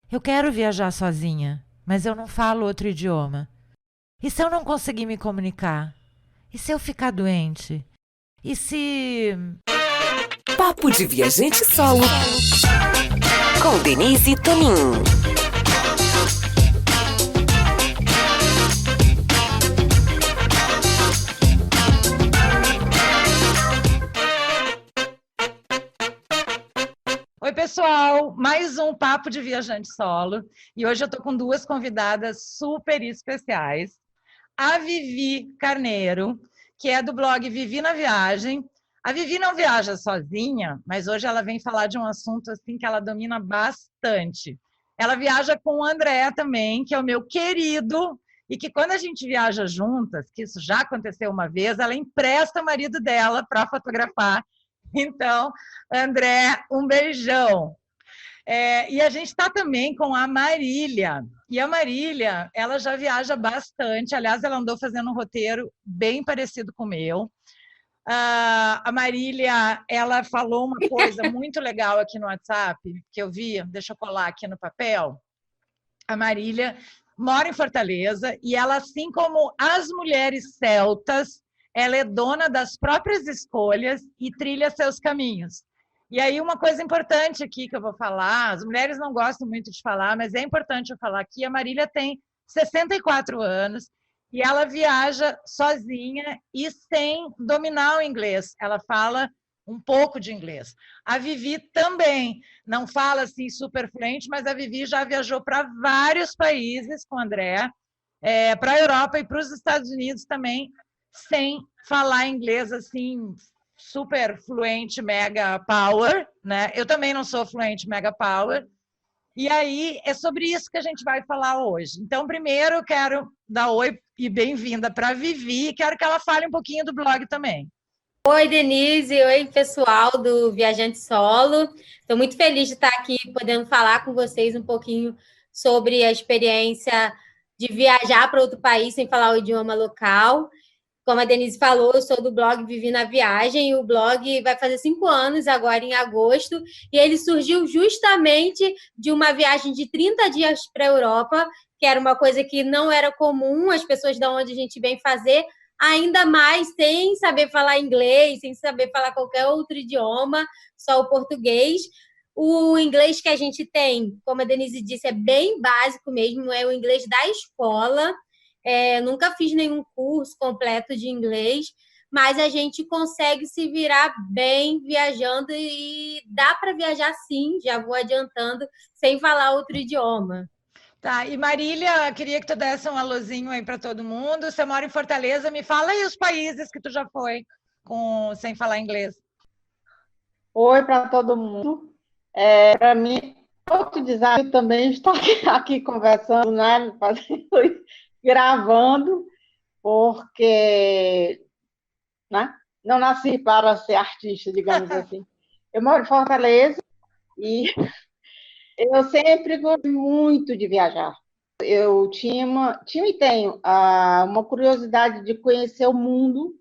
Eu quero viajar sozinha, mas eu não falo outro idioma. E se eu não conseguir me comunicar? E se eu ficar doente? E se. Papo de Viajante Solo com Denise Tonin. Oi, pessoal! Mais um Papo de Viajante Solo. E hoje eu estou com duas convidadas super especiais. A Vivi Carneiro, que é do blog Vivi na Viagem. A Vivi não viaja sozinha, mas hoje ela vem falar de um assunto assim que ela domina bastante. Ela viaja com o André também, que é o meu querido, e que quando a gente viaja juntas, que isso já aconteceu uma vez, ela empresta o marido dela para fotografar. Então, André, um beijão. E a gente está também com a Marília. E a Marília, ela já viaja bastante. Aliás, ela andou fazendo um roteiro bem parecido com o meu. A Marília, ela falou uma coisa muito legal aqui no WhatsApp, que eu vi, deixa eu colar aqui no papel. A Marília mora em Fortaleza e ela, assim como as mulheres celtas, ela é dona das próprias escolhas e trilha seus caminhos. E aí, uma coisa importante aqui que eu vou falar, as mulheres não gostam muito de falar, mas é importante eu falar aqui, a Marília tem 64 anos e ela viaja sozinha e sem dominar o inglês. Ela fala um pouco de inglês. A Vivi também não fala assim super fluente, mas a Vivi já viajou para vários países com o André, para a Europa e para os Estados Unidos também, sem falar inglês assim super fluente, mega power, né? Eu também não sou fluente, mega power. E aí é sobre isso que a gente vai falar hoje. Então, primeiro eu quero dar oi e bem-vinda para a Vivi, e quero que ela fale um pouquinho do blog também. Oi, Denise. Oi, pessoal do Viajante Solo. Estou muito feliz de estar aqui podendo falar com vocês um pouquinho sobre a experiência de viajar para outro país sem falar o idioma local. Como a Denise falou, eu sou do blog Vivi na Viagem, e o blog vai fazer 5 anos agora em agosto, e ele surgiu justamente de uma viagem de 30 dias para a Europa, que era uma coisa que não era comum as pessoas da onde a gente vem fazer, ainda mais sem saber falar inglês, sem saber falar qualquer outro idioma, só o português. O inglês que a gente tem, como a Denise disse, é bem básico mesmo, é o inglês da escola. Nunca fiz nenhum curso completo de inglês, mas a gente consegue se virar bem viajando e dá para viajar sim, já vou adiantando, sem falar outro idioma. Tá, e Marília, queria que tu desse um alôzinho aí para todo mundo. Você mora em Fortaleza, me fala aí os países que tu já foi sem falar inglês. Oi para todo mundo. Para mim, outro desafio também estar aqui conversando, né? Gravando, porque, né? Não nasci para ser artista, digamos assim. Eu moro em Fortaleza e eu sempre gostei muito de viajar. Eu tinha e tenho uma curiosidade de conhecer o mundo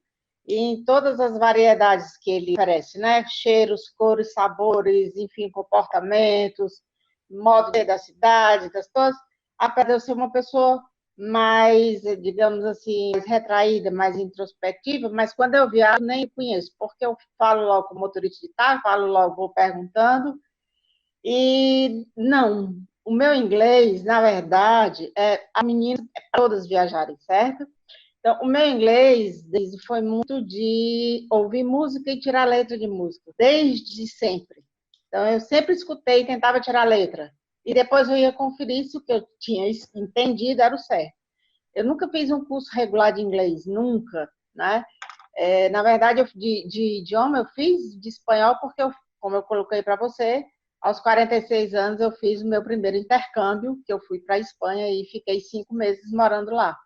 em todas as variedades que ele oferece, né? Cheiros, cores, sabores, enfim, comportamentos, modo de ser da cidade, das coisas. Apesar de eu ser uma pessoa mais, digamos assim, mais retraída, mais introspectiva, mas quando eu viajo nem conheço, porque eu falo logo com o motorista de carro, falo logo, vou perguntando, e não, o meu inglês, na verdade, a menina é para todas viajarem, certo? Então, o meu inglês desde foi muito de ouvir música e tirar letra de música, desde sempre. Então, eu sempre escutei e tentava tirar letra. E depois eu ia conferir se o que eu tinha entendido era o certo. Eu nunca fiz um curso regular de inglês, nunca, né? Na verdade, de idioma eu fiz de espanhol porque, como eu coloquei para você, aos 46 anos eu fiz o meu primeiro intercâmbio, que eu fui para a Espanha e fiquei 5 meses morando lá.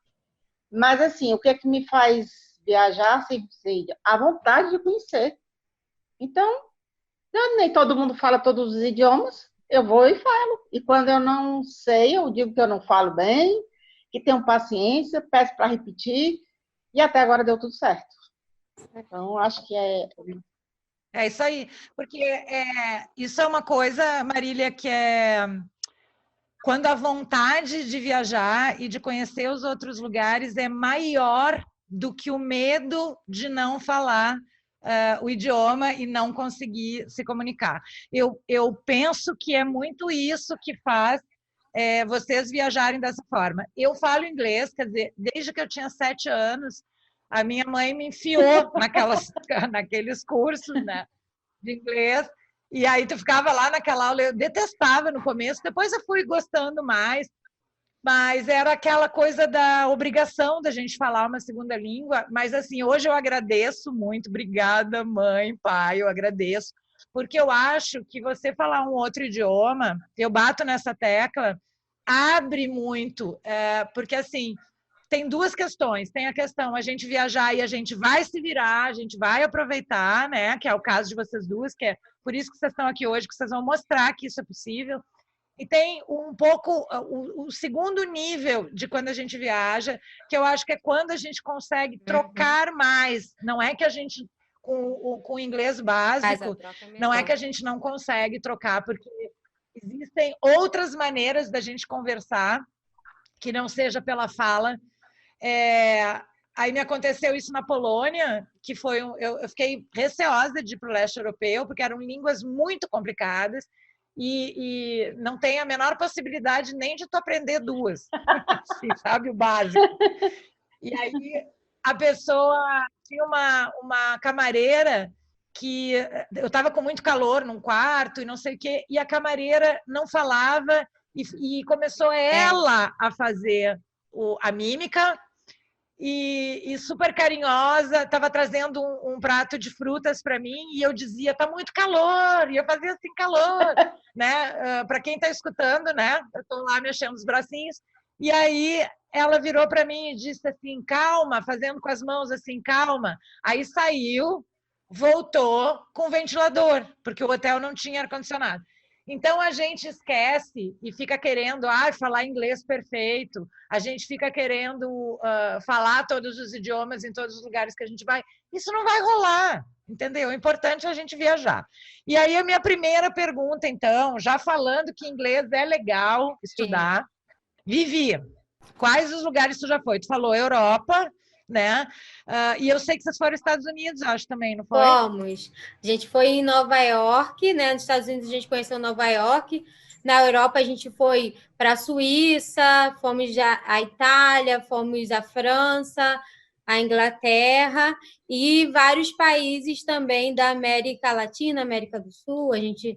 Mas, assim, o que é que me faz viajar? A vontade de conhecer. Então, nem todo mundo fala todos os idiomas, eu vou e falo. E quando eu não sei, eu digo que eu não falo bem, que tenho paciência, peço para repetir, e até agora deu tudo certo. Então, acho que é. É isso aí, porque isso é uma coisa, Marília, que é quando a vontade de viajar e de conhecer os outros lugares é maior do que o medo de não falar o idioma e não conseguir se comunicar. Eu penso que é muito isso que faz vocês viajarem dessa forma. Eu falo inglês, quer dizer, desde que eu tinha 7 anos, a minha mãe me enfiou naqueles cursos, né, de inglês, e aí tu ficava lá naquela aula, eu detestava no começo, depois eu fui gostando mais, mas era aquela coisa da obrigação da gente falar uma segunda língua, mas assim, hoje eu agradeço muito, obrigada mãe, pai, eu agradeço, porque eu acho que você falar um outro idioma, eu bato nessa tecla, abre muito, porque assim, tem duas questões. Tem a questão a gente viajar e a gente vai se virar, a gente vai aproveitar, né? Que é o caso de vocês duas, que é por isso que vocês estão aqui hoje, que vocês vão mostrar que isso é possível. E tem um pouco o segundo nível de quando a gente viaja, que eu acho que é quando a gente consegue trocar mais. Não é que a gente, com o inglês básico, não é que a gente não consegue trocar, porque existem outras maneiras da gente conversar que não seja pela fala. Aí me aconteceu isso na Polônia, que foi eu fiquei receosa de ir para o leste europeu, porque eram línguas muito complicadas e não tem a menor possibilidade nem de tu aprender duas, assim, sabe, o básico. E aí a pessoa tinha uma camareira que eu estava com muito calor num quarto e não sei o quê, e a camareira não falava e começou ela a fazer a mímica, e super carinhosa, estava trazendo um prato de frutas para mim e eu dizia, tá muito calor, e eu fazia assim, calor, né? Para quem está escutando, né? Eu estou lá mexendo os bracinhos, e aí ela virou para mim e disse assim, calma, fazendo com as mãos assim, calma. Aí saiu, voltou com o ventilador, porque o hotel não tinha ar-condicionado. Então a gente esquece e fica querendo falar inglês perfeito, a gente fica querendo falar todos os idiomas em todos os lugares que a gente vai. Isso não vai rolar, entendeu? O importante é a gente viajar. E aí a minha primeira pergunta, então, já falando que inglês é legal estudar, Vivi, quais os lugares tu já foi? Tu falou Europa, né? E eu sei que vocês foram aos Estados Unidos, acho também, não foi? Fomos. A gente foi em Nova York, né? Nos Estados Unidos a gente conheceu Nova York. Na Europa a gente foi para a Suíça, fomos à Itália, fomos à França, à Inglaterra e vários países também da América Latina, América do Sul. A gente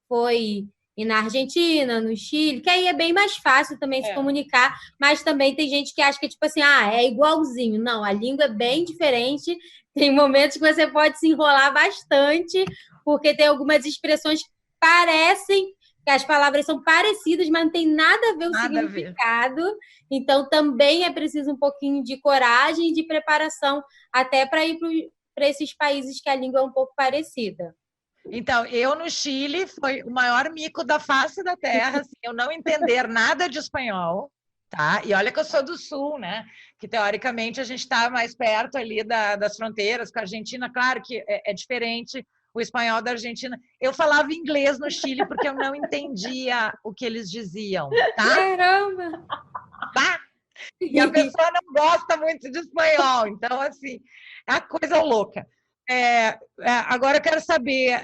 foi na Argentina, no Chile, que aí é bem mais fácil também se comunicar, mas também tem gente que acha que, tipo assim, é igualzinho. Não, a língua é bem diferente, tem momentos que você pode se enrolar bastante, porque tem algumas expressões que parecem, que as palavras são parecidas, mas não tem nada a ver o significado. Então, também é preciso um pouquinho de coragem e de preparação, até para ir para esses países que a língua é um pouco parecida. Então, eu no Chile foi o maior mico da face da terra, assim, eu não entender nada de espanhol, tá? E olha que eu sou do Sul, né? Que teoricamente a gente está mais perto ali das fronteiras com a Argentina, claro que é diferente o espanhol da Argentina. Eu falava inglês no Chile porque eu não entendia o que eles diziam, tá? Caramba! Tá? E a pessoa não gosta muito de espanhol, então, assim, é uma coisa louca. Agora eu quero saber,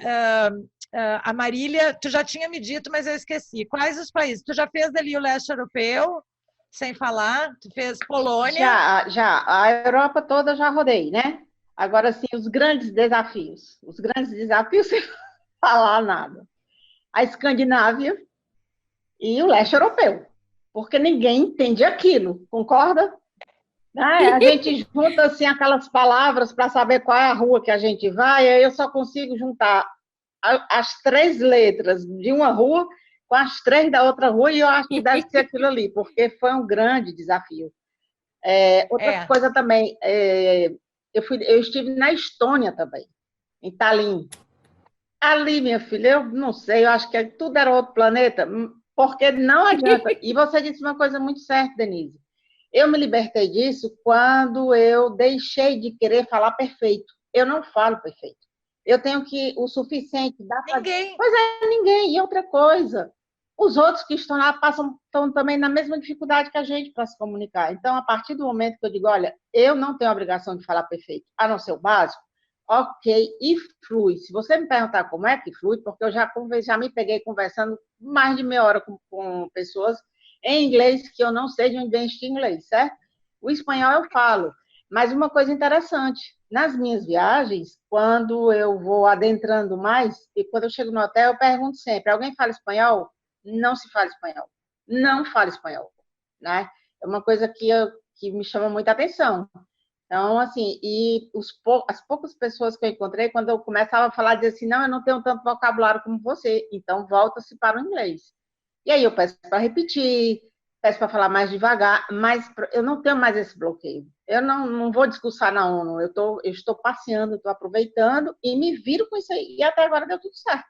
a Marília, tu já tinha me dito, mas eu esqueci. Quais os países? Tu já fez ali o leste europeu, sem falar? Tu fez Polônia? Já. A Europa toda já rodei, né? Agora, sim, os grandes desafios. Os grandes desafios, sem falar nada. A Escandinávia e o leste europeu. Porque ninguém entende aquilo, concorda? A gente junta assim aquelas palavras para saber qual é a rua que a gente vai, aí eu só consigo juntar as 3 letras de uma rua com as 3 da outra rua, e eu acho que deve ser aquilo ali, porque foi um grande desafio. Outra coisa também, eu estive na Estônia também, em Tallinn. Ali, minha filha, eu não sei, eu acho que tudo era outro planeta, porque não adianta. E você disse uma coisa muito certa, Denise. Eu me libertei disso quando eu deixei de querer falar perfeito. Eu não falo perfeito. Eu tenho que o suficiente. Ninguém. Pois é, ninguém. E outra coisa, os outros que estão lá estão também na mesma dificuldade que a gente para se comunicar. Então, a partir do momento que eu digo, olha, eu não tenho a obrigação de falar perfeito, a não ser o básico, ok, e flui. Se você me perguntar como é que flui, porque eu já me peguei conversando mais de meia hora com pessoas em inglês que eu não sei de onde vem este inglês, certo? O espanhol eu falo, mas uma coisa interessante, nas minhas viagens, quando eu vou adentrando mais, e quando eu chego no hotel, eu pergunto sempre, alguém fala espanhol? Não se fala espanhol. Não fala espanhol, né? É uma coisa que me chama muita atenção. Então, assim, as poucas pessoas que eu encontrei, quando eu começava a falar, diziam assim, não, eu não tenho tanto vocabulário como você, então volta-se para o inglês. E aí eu peço para repetir, peço para falar mais devagar, mas eu não tenho mais esse bloqueio. Eu não vou discursar na ONU, eu estou passeando, estou aproveitando e me viro com isso aí. E até agora deu tudo certo.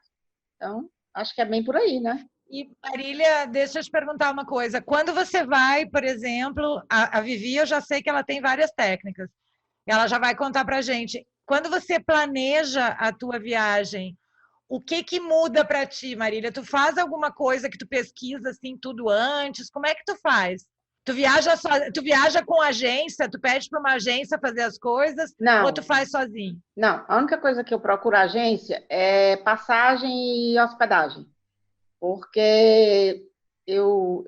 Então, acho que é bem por aí, né? E, Marília, deixa eu te perguntar uma coisa. Quando você vai, por exemplo, a Vivi, eu já sei que ela tem várias técnicas. Ela já vai contar para a gente. Quando você planeja a tua viagem, o que muda para ti, Marília? Tu faz alguma coisa que tu pesquisa assim tudo antes? Como é que tu faz? Tu viaja com agência? Tu pede para uma agência fazer as coisas? Ou tu Não, faz sozinho? não. A única coisa que eu procuro agência é passagem e hospedagem. Porque eu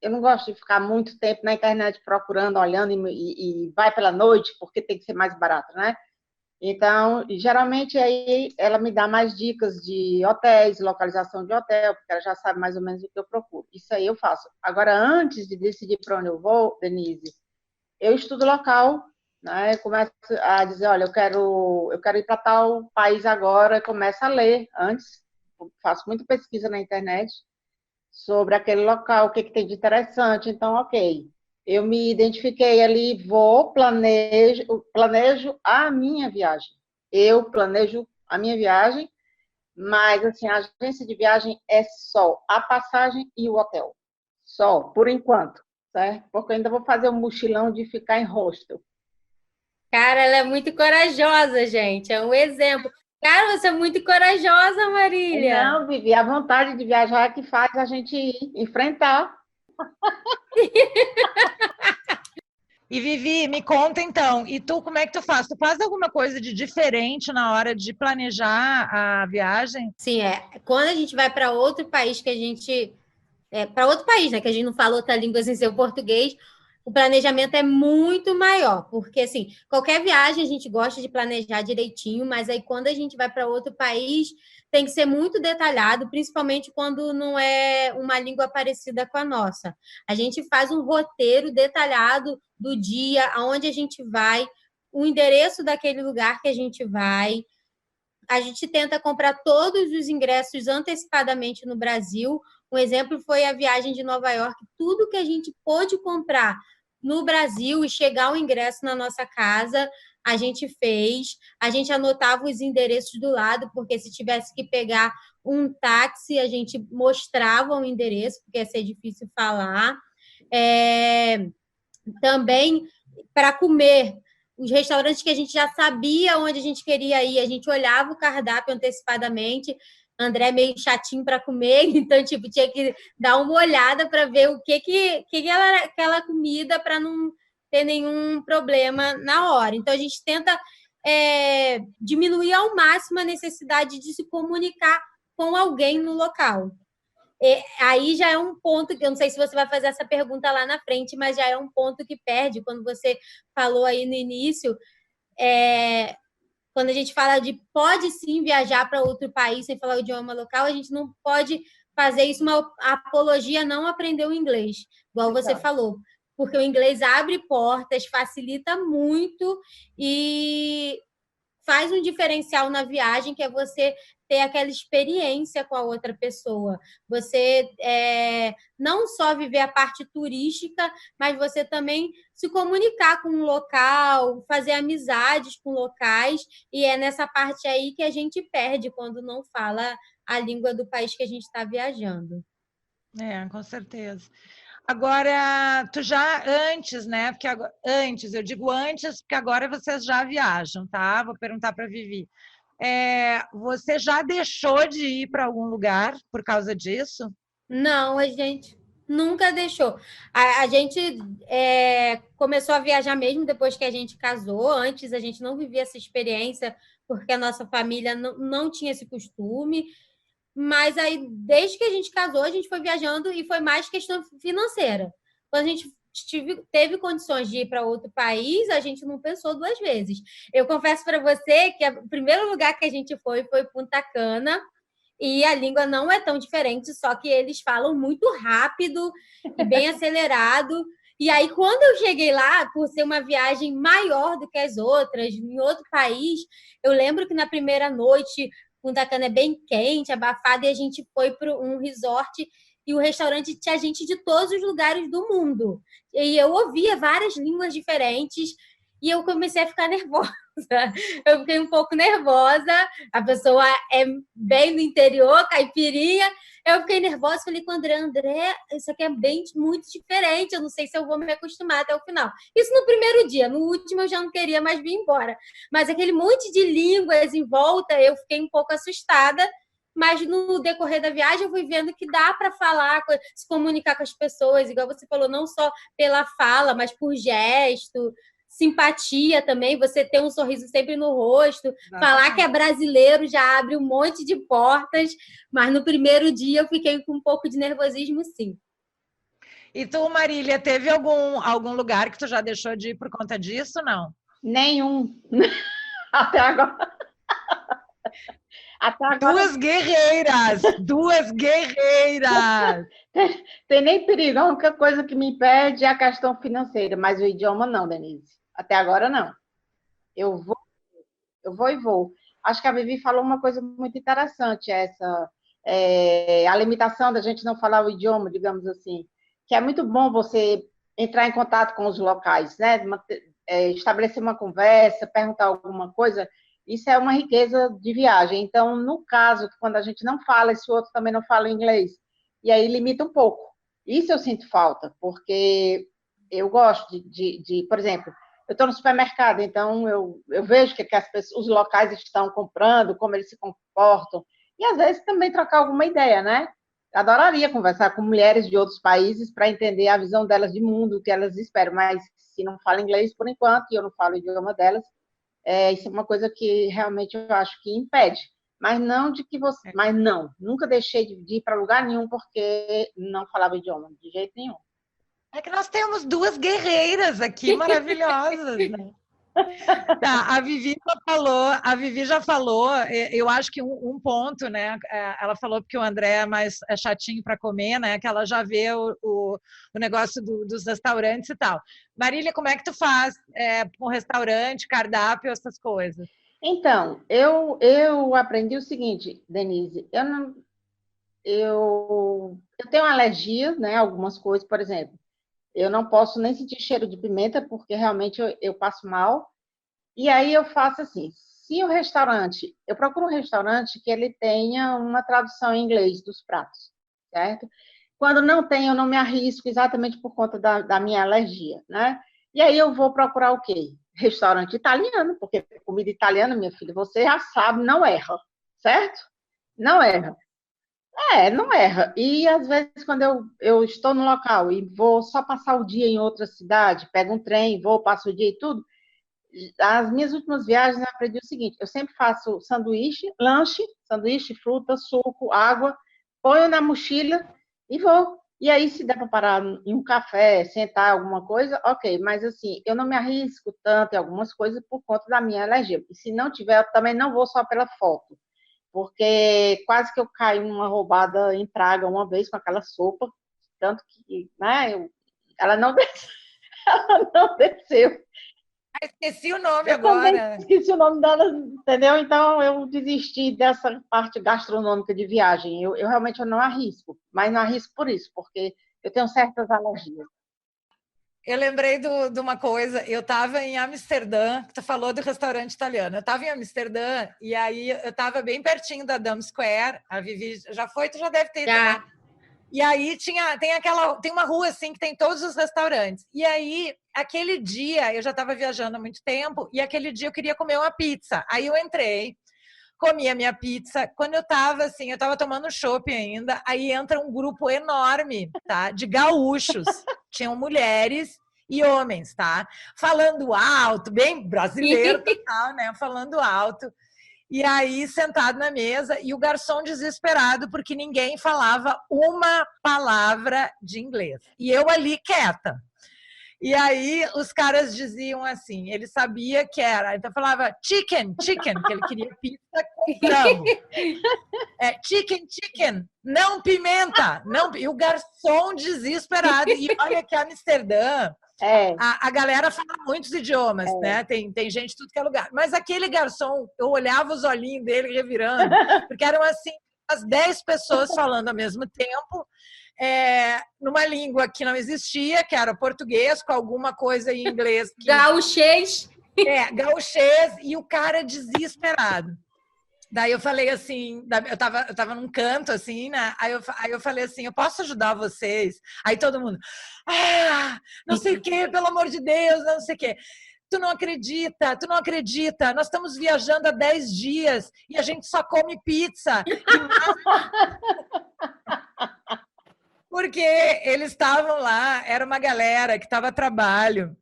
não gosto de ficar muito tempo na internet procurando, olhando e vai pela noite, porque tem que ser mais barato, né? Então, geralmente aí ela me dá mais dicas de hotéis, localização de hotel, porque ela já sabe mais ou menos o que eu procuro. Isso aí eu faço. Agora, antes de decidir para onde eu vou, Denise, eu estudo o local, né? Eu começo a dizer, olha, eu quero ir para tal país agora, começo a ler antes, faço muita pesquisa na internet sobre aquele local, o que tem de interessante. Então, ok, eu me identifiquei ali, planejo a minha viagem. Eu planejo a minha viagem, mas assim, a agência de viagem é só a passagem e o hotel. Só, por enquanto, certo? Porque eu ainda vou fazer um mochilão de ficar em hostel. Cara, ela é muito corajosa, gente. É um exemplo. Cara, você é muito corajosa, Marília. Não, Vivi, a vontade de viajar é que faz a gente ir, enfrentar. E Vivi, me conta então, e tu como é que tu faz? Tu faz alguma coisa de diferente na hora de planejar a viagem? Sim, quando a gente vai para outro país que a gente. Para outro país, né? Que a gente não fala outra língua sem ser o português, o planejamento é muito maior, porque assim, qualquer viagem a gente gosta de planejar direitinho, mas aí quando a gente vai para outro país, tem que ser muito detalhado, principalmente quando não é uma língua parecida com a nossa. A gente faz um roteiro detalhado do dia, aonde a gente vai, o endereço daquele lugar que a gente vai. A gente tenta comprar todos os ingressos antecipadamente no Brasil. Um exemplo foi a viagem de Nova York. Tudo que a gente pôde comprar no Brasil e chegar o ingresso na nossa casa, a gente fez. A gente anotava os endereços do lado, porque se tivesse que pegar um táxi, a gente mostrava o endereço, porque ia ser difícil falar. Também para comer, os restaurantes que a gente já sabia onde a gente queria ir, a gente olhava o cardápio antecipadamente. André é meio chatinho para comer, então tipo tinha que dar uma olhada para ver o que era aquela comida para não ter nenhum problema na hora. Então a gente tenta diminuir ao máximo a necessidade de se comunicar com alguém no local. Aí já é um ponto que eu não sei se você vai fazer essa pergunta lá na frente, mas já é um ponto que perde quando você falou aí no início. Quando a gente fala de pode sim viajar para outro país sem falar o idioma local, a gente não pode fazer isso uma apologia a não aprender o inglês, igual você falou, porque o inglês abre portas, facilita muito e faz um diferencial na viagem, que é você ter aquela experiência com a outra pessoa. Você não só viver a parte turística, mas você também se comunicar com o local, fazer amizades com locais, e é nessa parte aí que a gente perde quando não fala a língua do país que a gente está viajando. Com certeza. Agora, tu já antes, né? Porque antes, eu digo antes, porque agora vocês já viajam, tá? Vou perguntar para a Vivi. Você já deixou de ir para algum lugar por causa disso? Não, a gente nunca deixou. A gente começou a viajar mesmo depois que a gente casou. Antes a gente não vivia essa experiência porque a nossa família não tinha esse costume. Mas aí, desde que a gente casou, a gente foi viajando e foi mais questão financeira. Quando a gente teve condições de ir para outro país, a gente não pensou duas vezes. Eu confesso para você que o primeiro lugar que a gente foi Punta Cana, e a língua não é tão diferente, só que eles falam muito rápido e bem acelerado. E aí, quando eu cheguei lá, por ser uma viagem maior do que as outras, em outro país, eu lembro que na primeira noite, Punta Cana é bem quente, abafada, e a gente foi para um resort e o restaurante tinha gente de todos os lugares do mundo. E eu ouvia várias línguas diferentes e eu comecei a ficar nervosa. Eu fiquei um pouco nervosa. A pessoa é bem do interior, caipirinha. Eu fiquei nervosa, falei com o André, isso aqui é muito diferente, eu não sei se eu vou me acostumar até o final. Isso no primeiro dia, no último eu já não queria mais vir embora. Mas aquele monte de línguas em volta, eu fiquei um pouco assustada, mas no decorrer da viagem eu fui vendo que dá para falar, se comunicar com as pessoas, igual você falou, não só pela fala, mas por gesto, simpatia também, você ter um sorriso sempre no rosto, falar que é brasileiro já abre um monte de portas, mas no primeiro dia eu fiquei com um pouco de nervosismo, sim. E tu, Marília, teve algum lugar que tu já deixou de ir por conta disso, não? Nenhum. Até agora. Até agora. Duas guerreiras! Duas guerreiras! Tem nem perigo. A única coisa que me impede é a questão financeira, mas o idioma não, Denise. Até agora não. Eu vou e vou. Acho que a Vivi falou uma coisa muito interessante, a limitação da gente não falar o idioma, digamos assim, que é muito bom você entrar em contato com os locais, né? Estabelecer uma conversa, perguntar alguma coisa, isso é uma riqueza de viagem. Então, no caso, quando a gente não fala, esse outro também não fala inglês, e aí limita um pouco. Isso eu sinto falta, porque eu gosto por exemplo, eu estou no supermercado, então eu vejo que os locais estão comprando, como eles se comportam, e às vezes também trocar alguma ideia, né? Adoraria conversar com mulheres de outros países para entender a visão delas de mundo, o que elas esperam, mas se não fala inglês por enquanto, e eu não falo o idioma delas, isso é uma coisa que realmente eu acho que impede. Mas não, nunca deixei de ir para lugar nenhum porque não falava idioma, de jeito nenhum. É que nós temos duas guerreiras aqui maravilhosas, né? Tá, a Vivi já falou, eu acho que um ponto, né? Ela falou porque o André é chatinho para comer, né? Que ela já vê o negócio dos restaurantes e tal. Marília, como é que tu faz com restaurante, cardápio, essas coisas? Então, eu aprendi o seguinte, Denise, eu tenho alergia, né? Algumas coisas, por exemplo. Eu não posso nem sentir cheiro de pimenta, porque realmente eu passo mal. E aí eu faço assim, eu procuro um restaurante que ele tenha uma tradução em inglês dos pratos, certo? Quando não tem, eu não me arrisco exatamente por conta da minha alergia, né? E aí eu vou procurar o quê? Restaurante italiano, porque comida italiana, minha filha, você já sabe, não erra, certo? Não erra. Não erra. E às vezes, quando eu estou no local e vou só passar o dia em outra cidade, pego um trem, vou, passo o dia e tudo, as minhas últimas viagens eu aprendi o seguinte: eu sempre faço sanduíche, fruta, suco, água, ponho na mochila e vou. E aí, se der para parar em um café, sentar alguma coisa, ok. Mas assim, eu não me arrisco tanto em algumas coisas por conta da minha alergia. E se não tiver, eu também não vou só pela foto, porque quase que eu caí numa roubada em Praga uma vez com aquela sopa, tanto que, né, ela não desceu. Ela não desceu. Esqueci o nome Eu agora. esqueci o nome dela, entendeu? Então eu desisti dessa parte gastronômica de viagem. Eu realmente não arrisco, mas não arrisco por isso, porque eu tenho certas alergias. Eu lembrei de uma coisa, eu estava em Amsterdã, que tu falou do restaurante italiano. Eu estava em Amsterdã e aí eu estava bem pertinho da Dam Square. A Vivi já foi, tu já deve ter ido, né? E aí tem uma rua assim que tem todos os restaurantes. E aí, aquele dia, eu já estava viajando há muito tempo, e aquele dia eu queria comer uma pizza. Aí eu entrei, comi a minha pizza. Quando eu tava assim, eu tava tomando chopp ainda, aí entra um grupo enorme, tá? De gaúchos. Tinham mulheres e homens, tá? Falando alto, bem brasileiro total, né? Falando alto. E aí, sentado na mesa, e o garçom desesperado, porque ninguém falava uma palavra de inglês. E eu ali quieta. E aí os caras diziam assim, ele sabia que era, então falava chicken, chicken, que ele queria pizza com frango. Chicken, não pimenta, não. E o garçom desesperado. E olha que Amsterdã, a galera fala muitos idiomas, né? Tem gente de tudo que é lugar. Mas aquele garçom, eu olhava os olhinhos dele revirando, porque eram assim, as 10 pessoas falando ao mesmo tempo. Numa língua que não existia, que era português, com alguma coisa em inglês. Gauchês. Gauchês, e o cara desesperado. Daí eu falei assim, eu tava num canto assim, né? Aí eu falei assim, eu posso ajudar vocês? Aí todo mundo, não sei o quê, pelo amor de Deus, não sei o quê. Tu não acredita, nós estamos viajando há 10 dias e a gente só come pizza. Porque eles estavam lá, era uma galera que estava a trabalho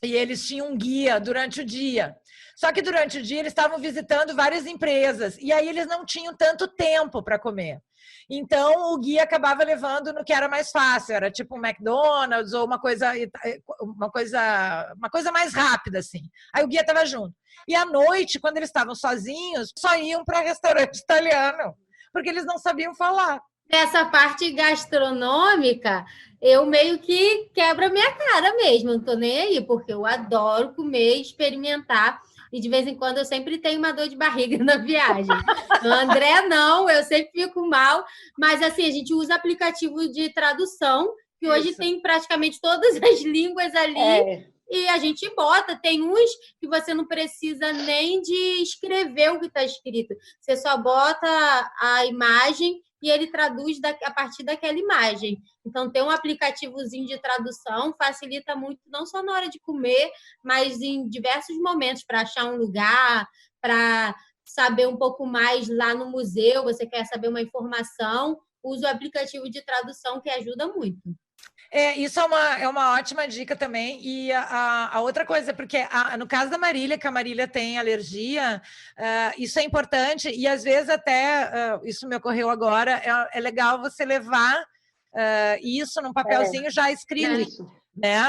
e eles tinham um guia durante o dia. Só que durante o dia eles estavam visitando várias empresas e aí eles não tinham tanto tempo para comer. Então o guia acabava levando no que era mais fácil, era tipo um McDonald's ou uma coisa mais rápida assim. Aí o guia estava junto. E à noite, quando eles estavam sozinhos, só iam para restaurante italiano, porque eles não sabiam falar. Nessa parte gastronômica, eu meio que quebro a minha cara mesmo, não tô nem aí, porque eu adoro comer, experimentar, e de vez em quando eu sempre tenho uma dor de barriga na viagem. O André não, eu sempre fico mal, mas assim, a gente usa aplicativo de tradução, que hoje tem praticamente todas as línguas ali, e a gente bota, tem uns que você não precisa nem de escrever o que está escrito, você só bota a imagem e ele traduz a partir daquela imagem. Então, ter um aplicativozinho de tradução facilita muito, não só na hora de comer, mas em diversos momentos, para achar um lugar, para saber um pouco mais lá no museu, você quer saber uma informação, usa o aplicativo de tradução, que ajuda muito. Isso é uma ótima dica também. E a outra coisa, porque no caso da Marília, que a Marília tem alergia, isso é importante, e às vezes até, isso me ocorreu agora, é legal você levar isso num papelzinho já escrito. Isso. Né?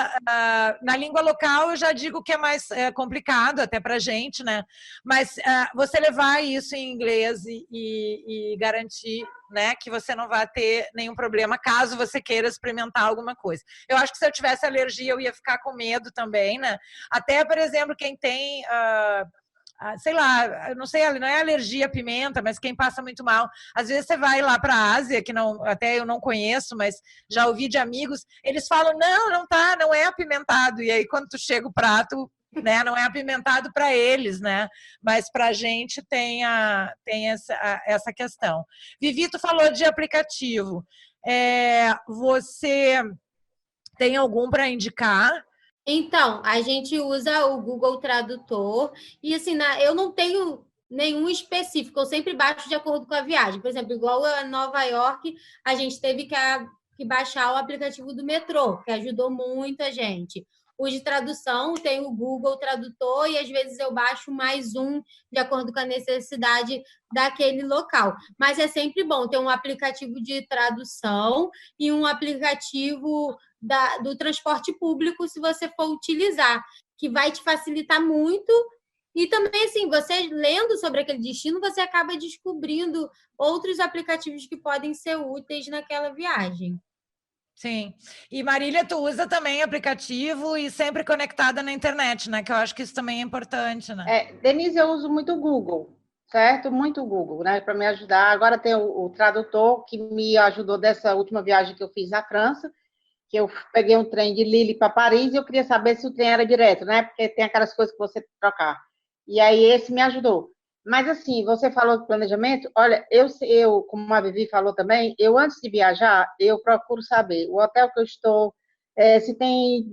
Na língua local eu já digo que é mais complicado até para a gente, né? Mas você levar isso em inglês e garantir, né, que você não vai ter nenhum problema caso você queira experimentar alguma coisa. Eu acho que se eu tivesse alergia eu ia ficar com medo também, né? Até, por exemplo, quem tem sei lá, não sei, não é alergia à pimenta, mas quem passa muito mal. Às vezes você vai lá para a Ásia, que não, até eu não conheço, mas já ouvi de amigos, eles falam, não é apimentado. E aí, quando tu chega o prato, né, não é apimentado para eles, né? Mas para a gente tem essa questão. Vivi, tu falou de aplicativo. Você tem algum para indicar? Então, a gente usa o Google Tradutor e, assim, eu não tenho nenhum específico, eu sempre baixo de acordo com a viagem. Por exemplo, igual a Nova York, a gente teve que baixar o aplicativo do metrô, que ajudou muita gente. O de tradução tem o Google Tradutor e, às vezes, eu baixo mais um de acordo com a necessidade daquele local. Mas é sempre bom ter um aplicativo de tradução e um aplicativo do transporte público, se você for utilizar, que vai te facilitar muito. E também, assim, você lendo sobre aquele destino, você acaba descobrindo outros aplicativos que podem ser úteis naquela viagem. Sim. E Marília, tu usa também aplicativo e sempre conectada na internet, né? Que eu acho que isso também é importante, né? Denise, eu uso muito o Google, certo? Muito o Google, né? Para me ajudar. Agora tem o tradutor que me ajudou dessa última viagem que eu fiz na França, que eu peguei um trem de Lille para Paris e eu queria saber se o trem era direto, né? Porque tem aquelas coisas que você trocar. E aí esse me ajudou. Mas assim, você falou do planejamento, olha, eu como a Vivi falou também, eu antes de viajar, eu procuro saber o hotel que eu estou, se tem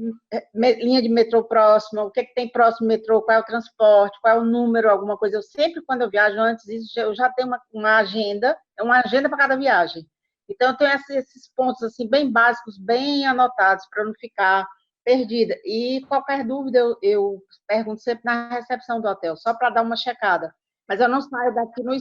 linha de metrô próxima, o que, que tem próximo metrô, qual é o transporte, qual é o número, alguma coisa. Eu sempre, quando eu viajo antes disso, eu já tenho uma agenda, é uma agenda para cada viagem. Então, eu tenho esses pontos assim, bem básicos, bem anotados, para não ficar perdida. E qualquer dúvida, eu pergunto sempre na recepção do hotel, só para dar uma checada. Mas eu não saio daqui no...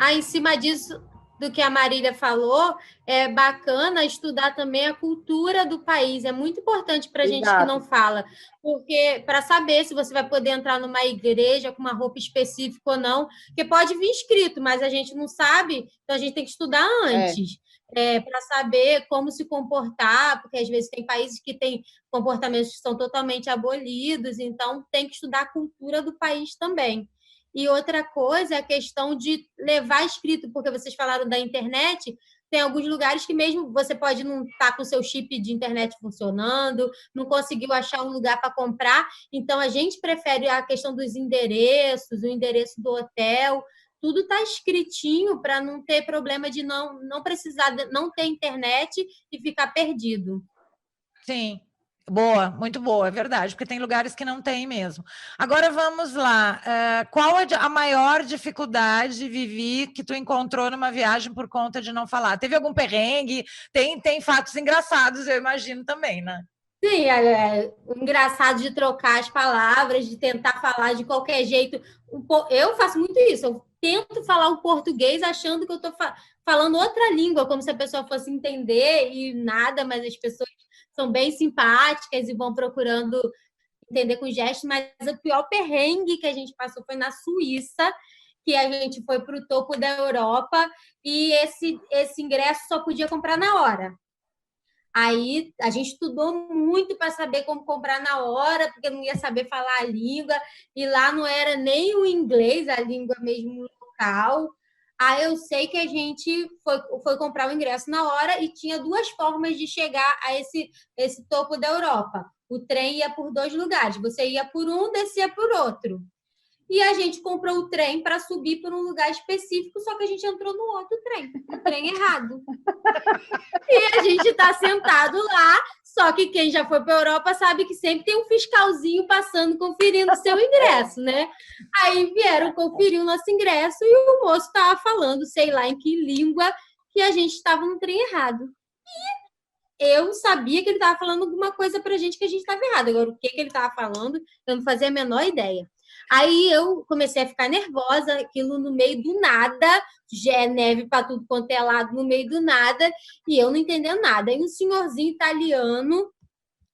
Em cima disso, do que a Marília falou, é bacana estudar também a cultura do país. É muito importante para a gente que não fala, porque para saber se você vai poder entrar numa igreja com uma roupa específica ou não, porque pode vir escrito, mas a gente não sabe, então a gente tem que estudar antes. Para saber como se comportar, porque às vezes tem países que têm comportamentos que são totalmente abolidos, então tem que estudar a cultura do país também. E outra coisa é a questão de levar escrito, porque vocês falaram da internet, tem alguns lugares que mesmo você pode não estar com o seu chip de internet funcionando, não conseguiu achar um lugar para comprar, então a gente prefere a questão dos endereços, o endereço do hotel, tudo está escritinho para não ter problema de não precisar, não ter internet e ficar perdido. Sim. Boa, muito boa, é verdade, porque tem lugares que não tem mesmo. Agora vamos lá. Qual é a maior dificuldade, Vivi, que tu encontrou numa viagem por conta de não falar? Teve algum perrengue? Tem fatos engraçados, eu imagino também, né? Sim, o engraçado de trocar as palavras, de tentar falar de qualquer jeito. Eu faço muito isso, eu tento falar o português achando que eu estou falando outra língua, como se a pessoa fosse entender e nada, mas as pessoas são bem simpáticas e vão procurando entender com gestos, mas o pior perrengue que a gente passou foi na Suíça, que a gente foi para o topo da Europa e esse ingresso só podia comprar na hora. Aí a gente estudou muito para saber como comprar na hora, porque não ia saber falar a língua, e lá não era nem o inglês, a língua mesmo local. Aí eu sei que a gente foi comprar o ingresso na hora e tinha duas formas de chegar a esse topo da Europa. O trem ia por 2 lugares, você ia por um, descia por outro. E a gente comprou o trem para subir por um lugar específico, só que a gente entrou no outro trem, o trem errado. E a gente está sentado lá, só que quem já foi para a Europa sabe que sempre tem um fiscalzinho passando, conferindo o seu ingresso, né? Aí vieram conferir o nosso ingresso e o moço estava falando, sei lá em que língua, que a gente estava no trem errado. E eu sabia que ele estava falando alguma coisa para a gente que a gente estava errado. Agora, o que ele estava falando, eu não fazia a menor ideia. Aí eu comecei a ficar nervosa, aquilo no meio do nada, já é neve para tudo quanto é lado, no meio do nada, e eu não entendendo nada. Aí um senhorzinho italiano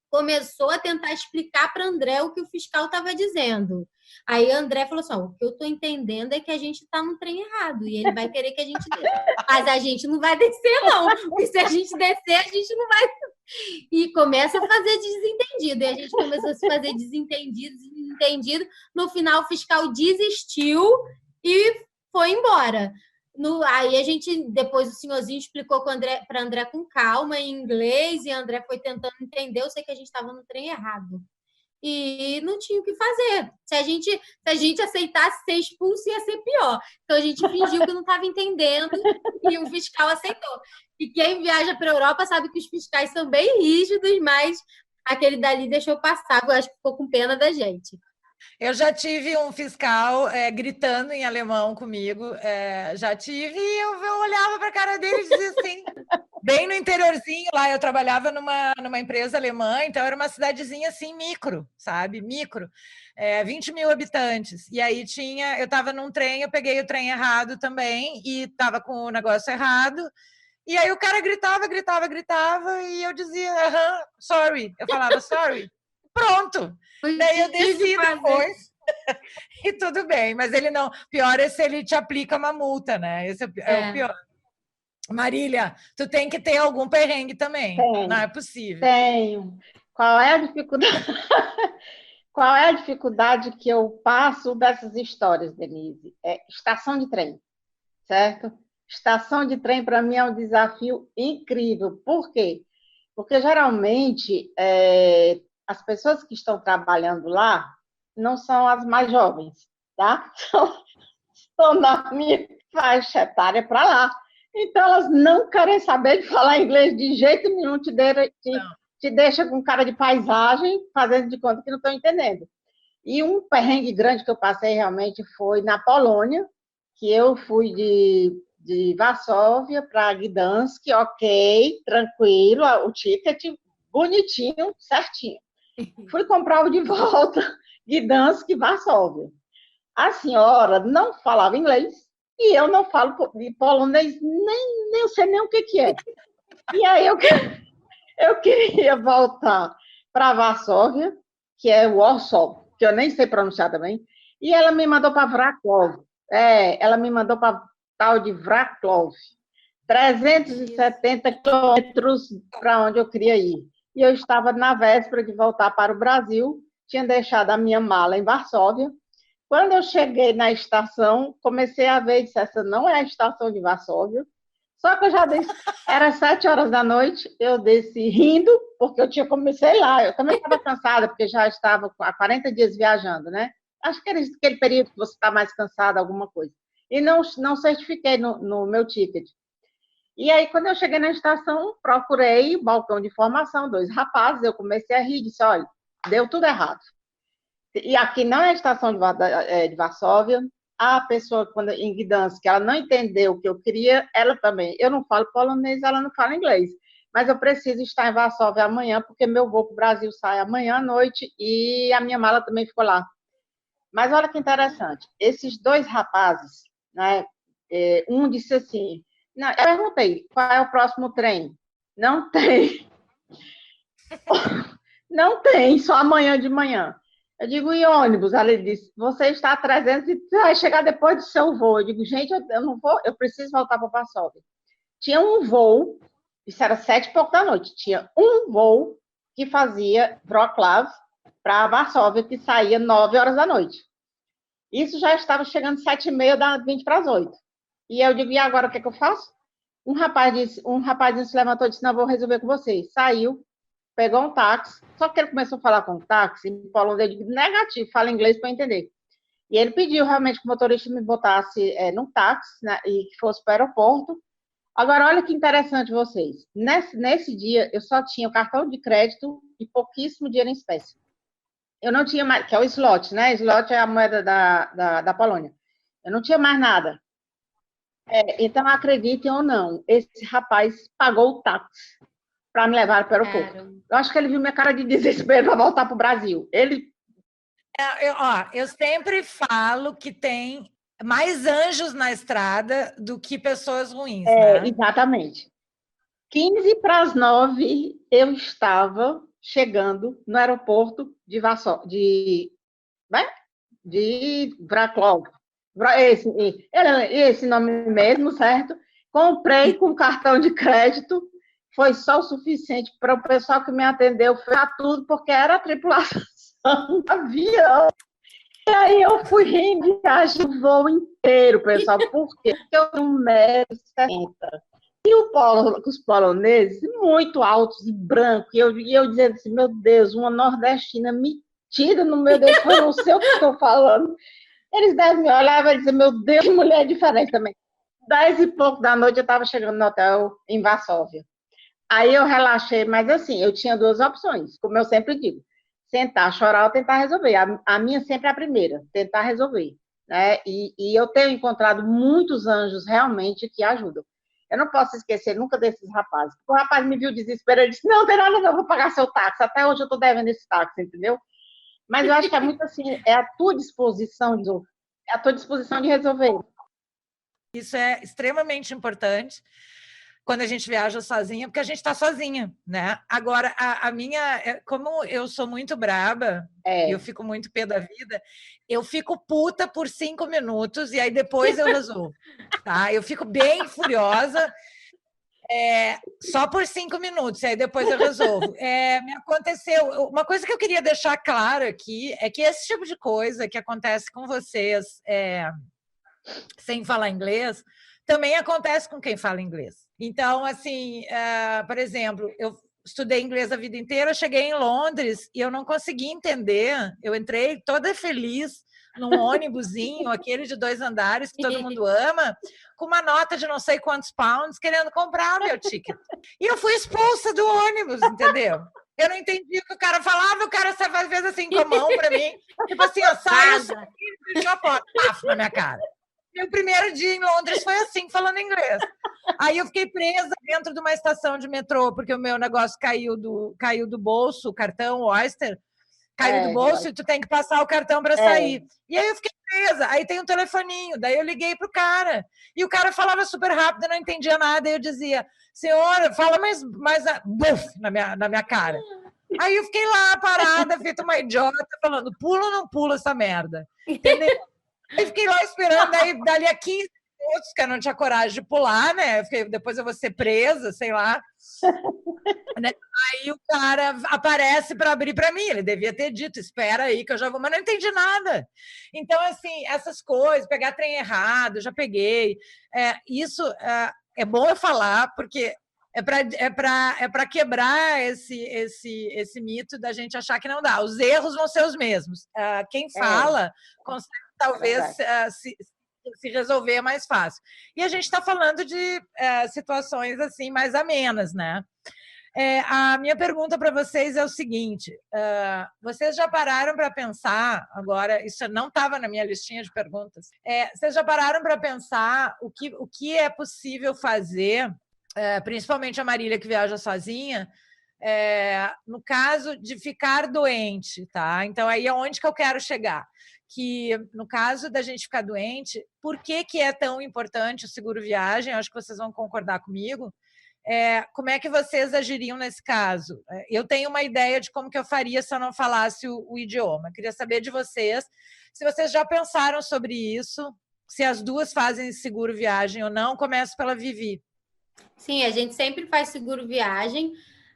começou a tentar explicar para André o que o fiscal estava dizendo. Aí André falou assim, o que eu estou entendendo é que a gente está no trem errado, e ele vai querer que a gente desça. Mas a gente não vai descer, não. Porque se a gente descer, a gente não vai... E começa a fazer desentendido. E a gente começou a se fazer desentendido. No final, o fiscal desistiu e foi embora. Aí a gente, depois o senhorzinho explicou para André com calma, em inglês, e André foi tentando entender. Eu sei que a gente estava no trem errado. E não tinha o que fazer. Se a gente aceitasse ser expulso, ia ser pior. Então a gente fingiu que não estava entendendo e o fiscal aceitou. E quem viaja para a Europa sabe que os fiscais são bem rígidos, mas aquele dali deixou passar. Eu acho que ficou com pena da gente. Eu já tive um fiscal gritando em alemão comigo, já tive, e eu olhava para a cara dele e dizia assim, bem no interiorzinho lá, eu trabalhava numa empresa alemã, então era uma cidadezinha assim, micro, sabe? Micro, 20 mil habitantes. E aí eu estava num trem, eu peguei o trem errado também, e estava com o negócio errado, e aí o cara gritava, e eu dizia, sorry. Eu falava, sorry. Pronto. Daí eu desci depois e tudo bem, mas ele não. Pior é se ele te aplica uma multa, né? Esse é o pior. Marília, tu tem que ter algum perrengue também. Tenho, não é possível. Tenho. Qual é a dificuldade? Qual é a dificuldade que eu passo dessas histórias, Denise? Estação de trem, certo? Estação de trem, para mim, é um desafio incrível. Por quê? Porque, geralmente, as pessoas que estão trabalhando lá não são as mais jovens, tá? Estão na minha faixa etária para lá. Então, elas não querem saber de falar inglês de jeito nenhum, te deixa com cara de paisagem, fazendo de conta que não estão entendendo. E um perrengue grande que eu passei realmente foi na Polônia, que eu fui de Varsóvia para Gdansk, ok, tranquilo, o ticket bonitinho, certinho. Fui comprar o de volta, Gdansk, Varsóvia. A senhora não falava inglês e eu não falo polonês, nem eu sei nem o que é. E aí eu queria voltar para Varsóvia, que é Warsaw, que eu nem sei pronunciar também, e ela me mandou para Wrocław. Ela me mandou para tal de Wrocław, 370 quilômetros para onde eu queria ir. E eu estava na véspera de voltar para o Brasil, tinha deixado a minha mala em Varsóvia. Quando eu cheguei na estação, comecei a ver, disse, essa não é a estação de Varsóvia. Só que eu já desci, era 7 horas da noite, eu desci rindo, porque eu comecei lá. Eu também estava cansada, porque já estava há 40 dias viajando, né? Acho que era aquele período que você está mais cansada, alguma coisa. E não certifiquei no meu ticket. E aí, quando eu cheguei na estação, procurei o balcão de informação, 2 rapazes, eu comecei a rir, disse, olha, deu tudo errado. E aqui não é a estação de Varsóvia, a pessoa, quando em Gdansk, ela não entendeu o que eu queria, ela também, eu não falo polonês, ela não fala inglês, mas eu preciso estar em Varsóvia amanhã, porque meu voo para o Brasil sai amanhã à noite, e a minha mala também ficou lá. Mas olha que interessante, esses 2 rapazes, né, um disse assim, não, eu perguntei, qual é o próximo trem? Não tem. Não tem, só amanhã de manhã. Eu digo, e ônibus? Ela disse, você está a 300 e vai chegar depois do seu voo. Eu digo, gente, eu não vou, eu preciso voltar para Varsóvia. Tinha um voo, isso era 7 e pouco da noite, tinha um voo que fazia Wrocław para Varsóvia, que saía 9 horas da noite. Isso já estava chegando 7h30, 20 para as 8. E eu digo, e agora o que eu faço? Um rapaz se levantou e disse, não, vou resolver com você. Saiu, pegou um táxi, só que ele começou a falar com o táxi, em polonês, eu digo, negativo, fala inglês para entender. E ele pediu realmente que o motorista me botasse num táxi, né, e que fosse para o aeroporto. Agora, olha que interessante vocês. Nesse dia, eu só tinha o cartão de crédito e pouquíssimo dinheiro em espécie. Eu não tinha mais, que é o zloty, né? Zloty é a moeda da Polônia. Eu não tinha mais nada. Então, acreditem ou não, esse rapaz pagou o táxi para me levar para o aeroporto. Eu acho que ele viu minha cara de desespero para voltar para o Brasil. Eu sempre falo que tem mais anjos na estrada do que pessoas ruins, né? Exatamente. 15 para as 9, eu estava chegando no aeroporto de Wrocław. Esse nome mesmo, certo? Comprei com cartão de crédito, foi só o suficiente para o pessoal que me atendeu fechar tudo, porque era a tripulação do avião. E aí eu fui rindo de viagem o voo inteiro, pessoal. Por quê? Porque eu tenho 1,70 m. E os poloneses, muito altos e brancos. E eu dizendo assim, meu Deus, uma nordestina metida no meu Deus, eu não sei o que estou falando. Eles devem me olhar e dizer, meu Deus, que mulher diferente também. 10 e pouco da noite eu estava chegando no hotel em Varsóvia. Aí eu relaxei, mas assim, eu tinha 2 opções, como eu sempre digo. Tentar chorar ou tentar resolver. A minha sempre é a primeira, tentar resolver. Né? E eu tenho encontrado muitos anjos realmente que ajudam. Eu não posso esquecer nunca desses rapazes. O rapaz me viu desesperado, ele disse, não, tem nada, não, vou pagar seu táxi. Até hoje eu estou devendo esse táxi, entendeu? Mas eu acho que é muito assim, é a tua disposição de resolver. Isso é extremamente importante quando a gente viaja sozinha, porque a gente está sozinha, né? Agora, a minha... Como eu sou muito braba, e eu fico muito pé da vida, eu fico puta por 5 minutos e aí depois eu resolvo, tá? Eu fico bem furiosa só por 5 minutos, e aí depois eu resolvo. Me aconteceu... Uma coisa que eu queria deixar claro aqui é que esse tipo de coisa que acontece com vocês sem falar inglês, também acontece com quem fala inglês. Então, assim, por exemplo, eu estudei inglês a vida inteira, eu cheguei em Londres e eu não consegui entender. Eu entrei toda feliz num ônibusinho, aquele de 2 andares que todo mundo ama, com uma nota de não sei quantos pounds, querendo comprar o meu ticket. E eu fui expulsa do ônibus, entendeu? Eu não entendi o que o cara falava, o cara às vezes assim com a mão para mim, tipo assim, ó, sai, e fechou a porta, paf, na minha cara. Meu primeiro dia em Londres foi assim, falando inglês. Aí eu fiquei presa dentro de uma estação de metrô, porque o meu negócio caiu do bolso, o cartão Oyster, caiu do bolso e tu tem que passar o cartão para sair. E aí eu fiquei presa. Aí tem um telefoninho, daí eu liguei pro cara. E o cara falava super rápido, eu não entendia nada. E eu dizia, senhora, fala mais buf, na minha cara. Aí eu fiquei lá parada, feita uma idiota, falando, pula ou não pula essa merda? Entendeu? Aí fiquei lá esperando, aí dali a 15 minutos, que eu não tinha coragem de pular, né? Depois eu vou ser presa, sei lá. Né? Aí o cara aparece para abrir para mim. Ele devia ter dito, espera aí que eu já vou, mas não entendi nada. Então, assim, essas coisas, pegar trem errado, já peguei. Isso é bom eu falar, porque é para quebrar esse mito da gente achar que não dá. Os erros vão ser os mesmos. Quem fala consegue talvez se resolver mais fácil. E a gente está falando de situações assim mais amenas, né? A minha pergunta para vocês é o seguinte: vocês já pararam para pensar, agora, isso não estava na minha listinha de perguntas, vocês já pararam para pensar o que é possível fazer, principalmente a Marília que viaja sozinha, no caso de ficar doente, tá? Então, aí é onde que eu quero chegar. Que, no caso da gente ficar doente, por que é tão importante o seguro viagem? Eu acho que vocês vão concordar comigo. Como é que vocês agiriam nesse caso? Eu tenho uma ideia de como que eu faria se eu não falasse o idioma. Eu queria saber de vocês, se vocês já pensaram sobre isso, se as duas fazem seguro viagem ou não. Começo pela Vivi. Sim, a gente sempre faz seguro viagem.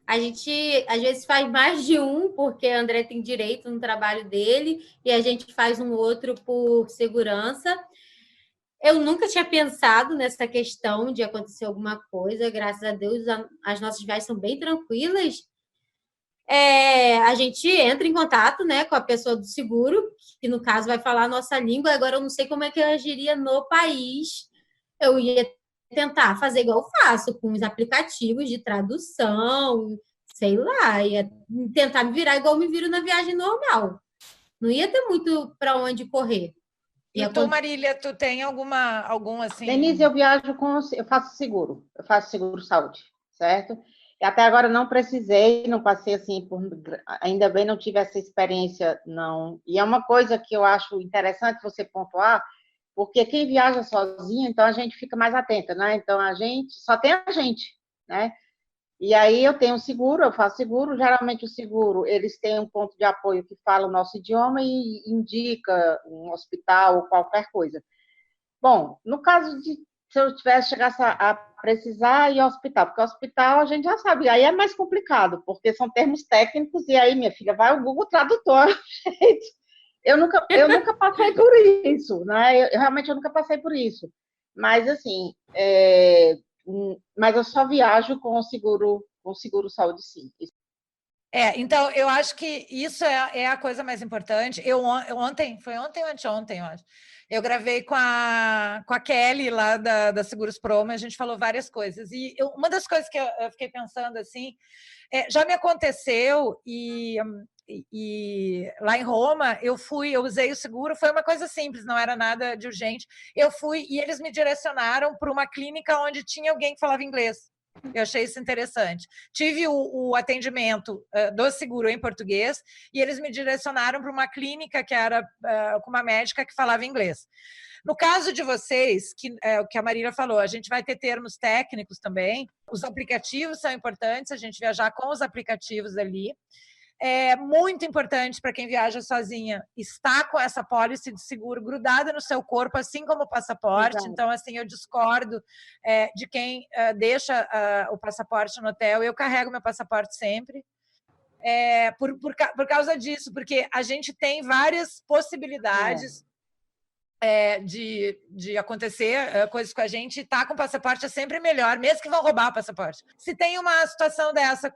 A gente, às vezes, faz mais de um, porque o André tem direito no trabalho dele, e a gente faz um outro por segurança. Eu nunca tinha pensado nessa questão de acontecer alguma coisa. Graças a Deus, as nossas viagens são bem tranquilas. A gente entra em contato, né, com a pessoa do seguro, que no caso vai falar a nossa língua. Agora eu não sei como é que eu agiria no país. Eu ia tentar fazer igual eu faço, com os aplicativos de tradução, sei lá, ia tentar me virar igual me viro na viagem normal. Não ia ter muito para onde correr. E tu, Marília, tu tem algum assim? Denise, eu faço seguro saúde, certo? E até agora não precisei, não passei assim, ainda bem não tive essa experiência, não. E é uma coisa que eu acho interessante você pontuar, porque quem viaja sozinho, então a gente fica mais atenta, né? Então só tem a gente, né? E aí eu tenho seguro, eu faço seguro, geralmente o seguro, eles têm um ponto de apoio que fala o nosso idioma e indica um hospital ou qualquer coisa. Bom, no caso de se eu chegasse a precisar ir ao hospital, porque o hospital a gente já sabe, aí é mais complicado, porque são termos técnicos, e aí, minha filha, vai o Google Tradutor. Eu nunca passei por isso, né? Realmente eu nunca passei por isso. Mas, assim, mas eu só viajo com seguro saúde, sim. Então, eu acho que isso é a coisa mais importante. Foi ontem ou anteontem, eu acho. Eu gravei com a Kelly, lá da Seguros Pro, mas a gente falou várias coisas. E uma das coisas que eu fiquei pensando, assim, já me aconteceu, e lá em Roma, eu usei o seguro, foi uma coisa simples, não era nada de urgente. Eu fui e eles me direcionaram para uma clínica onde tinha alguém que falava inglês. Eu achei isso interessante. Tive o atendimento do seguro em português e eles me direcionaram para uma clínica que era com uma médica que falava inglês. No caso de vocês, o que a Marília falou, a gente vai ter termos técnicos também. Os aplicativos são importantes, a gente viajar com os aplicativos ali. É muito importante para quem viaja sozinha estar com essa pólice de seguro grudada no seu corpo, assim como o passaporte. Exato. Então, assim, eu discordo de quem deixa o passaporte no hotel. Eu carrego meu passaporte sempre. Por causa disso, porque a gente tem várias possibilidades de acontecer coisas com a gente, estar com o passaporte é sempre melhor, mesmo que vão roubar o passaporte. Se tem uma situação dessa,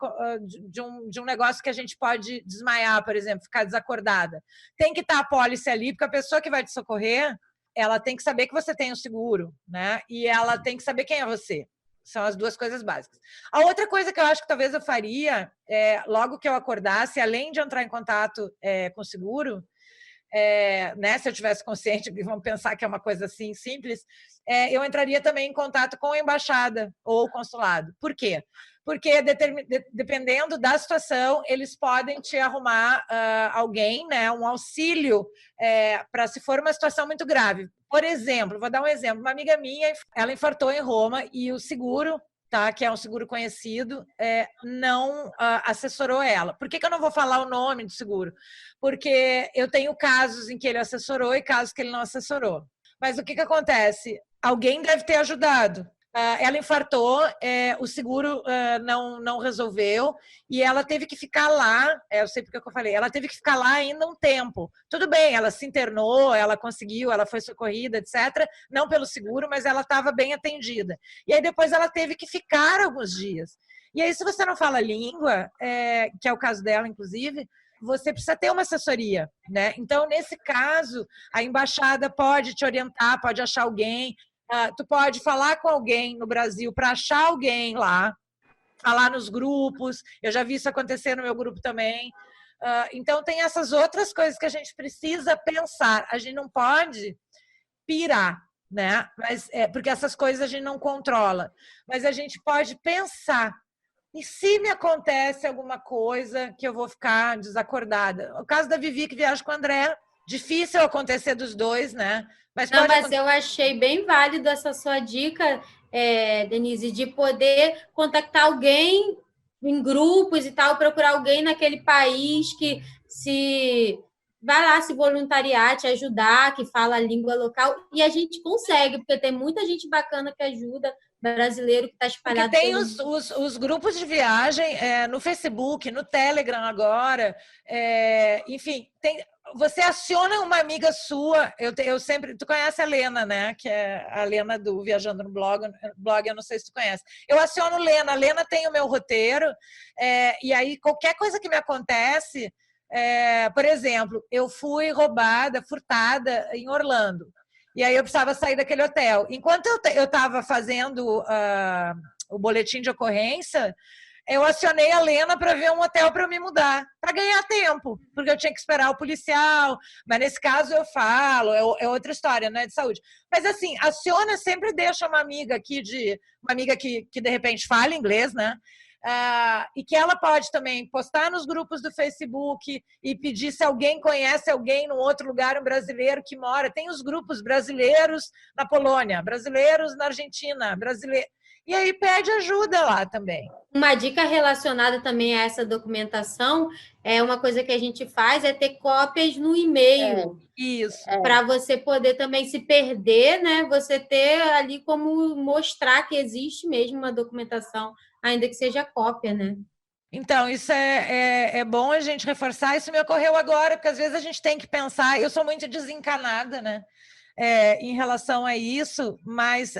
de um negócio que a gente pode desmaiar, por exemplo, ficar desacordada, tem que estar a pólice ali, porque a pessoa que vai te socorrer, ela tem que saber que você tem o seguro, né? E ela tem que saber quem é você. São as duas coisas básicas. A outra coisa que eu acho que talvez eu faria, logo que eu acordasse, além de entrar em contato com o seguro, né, se eu tivesse consciente, vamos pensar que é uma coisa assim simples, eu entraria também em contato com a embaixada ou o consulado. Por quê? Porque dependendo da situação, eles podem te arrumar alguém, né, um auxílio para se for uma situação muito grave. Por exemplo, vou dar um exemplo, uma amiga minha, ela infartou em Roma e o seguro, tá, que é um seguro conhecido, não assessorou ela. Por que eu não vou falar o nome do seguro? Porque eu tenho casos em que ele assessorou e casos que ele não assessorou. Mas o que acontece? Alguém deve ter ajudado. Ela infartou, o seguro não resolveu e ela teve que ficar lá, eu sei porque eu falei, ela teve que ficar lá ainda um tempo. Tudo bem, ela se internou, ela conseguiu, ela foi socorrida, etc. Não pelo seguro, mas ela estava bem atendida. E aí depois ela teve que ficar alguns dias. E aí se você não fala língua, que é o caso dela, inclusive, você precisa ter uma assessoria, né? Então, nesse caso, a embaixada pode te orientar, pode achar alguém. Tu pode falar com alguém no Brasil para achar alguém lá, falar nos grupos. Eu já vi isso acontecer no meu grupo também. Então, tem essas outras coisas que a gente precisa pensar. A gente não pode pirar, né? Mas, porque essas coisas a gente não controla. Mas a gente pode pensar. E se me acontece alguma coisa que eu vou ficar desacordada? O caso da Vivi, que viaja com o André, difícil acontecer dos dois, né? Mas eu achei bem válido essa sua dica, Denise, de poder contactar alguém em grupos e tal, procurar alguém naquele país que se vai lá se voluntariar, te ajudar, que fala a língua local, e a gente consegue, porque tem muita gente bacana que ajuda, brasileiro que está espalhado. Porque tem os grupos de viagem no Facebook, no Telegram agora, enfim, você aciona uma amiga sua, eu sempre, tu conhece a Lena, né, que é a Lena do Viajando no Blog, eu não sei se tu conhece, eu aciono a Lena tem o meu roteiro, e aí qualquer coisa que me acontece, por exemplo, eu fui roubada, furtada em Orlando, e aí eu precisava sair daquele hotel. Enquanto eu estava fazendo o boletim de ocorrência, eu acionei a Lena para ver um hotel para eu me mudar, para ganhar tempo, porque eu tinha que esperar o policial. Mas nesse caso eu falo, é outra história, né, de saúde. Mas assim, aciona, sempre deixa uma amiga aqui, uma amiga que de repente fala inglês, né? E que ela pode também postar nos grupos do Facebook e pedir se alguém conhece alguém no outro lugar, um brasileiro que mora. Tem os grupos brasileiros na Polônia, brasileiros na Argentina, e aí pede ajuda lá também. Uma dica relacionada também a essa documentação, uma coisa que a gente faz é ter cópias no e-mail. Isso. Para você poder também se perder, né? Você ter ali como mostrar que existe mesmo uma documentação, ainda que seja cópia, né? Então, isso é bom a gente reforçar. Isso me ocorreu agora, porque às vezes a gente tem que pensar. Eu sou muito desencanada, né? Em relação a isso, mas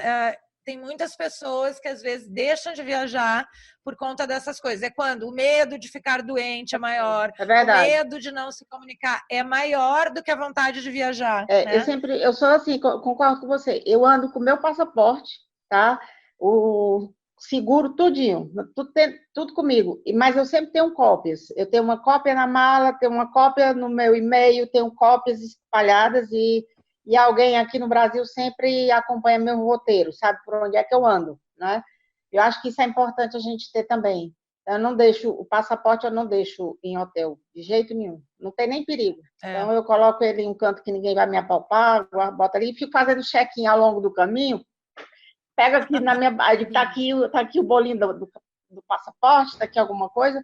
tem muitas pessoas que às vezes deixam de viajar por conta dessas coisas. É quando o medo de ficar doente é maior, o medo de não se comunicar é maior do que a vontade de viajar. Né? Eu sou assim, concordo com você. Eu ando com o meu passaporte, tá? O seguro tudinho, tudo comigo. Mas eu sempre tenho cópias. Eu tenho uma cópia na mala, tenho uma cópia no meu e-mail, tenho cópias espalhadas e alguém aqui no Brasil sempre acompanha meu roteiro, sabe por onde é que eu ando, né? Eu acho que isso é importante a gente ter também. Eu não deixo, o passaporte eu não deixo em hotel, de jeito nenhum. Não tem nem perigo. Então, eu coloco ele em um canto que ninguém vai me apalpar, boto ali e fico fazendo check-in ao longo do caminho. Pega aqui na minha... Tá aqui o bolinho do passaporte, tá aqui alguma coisa.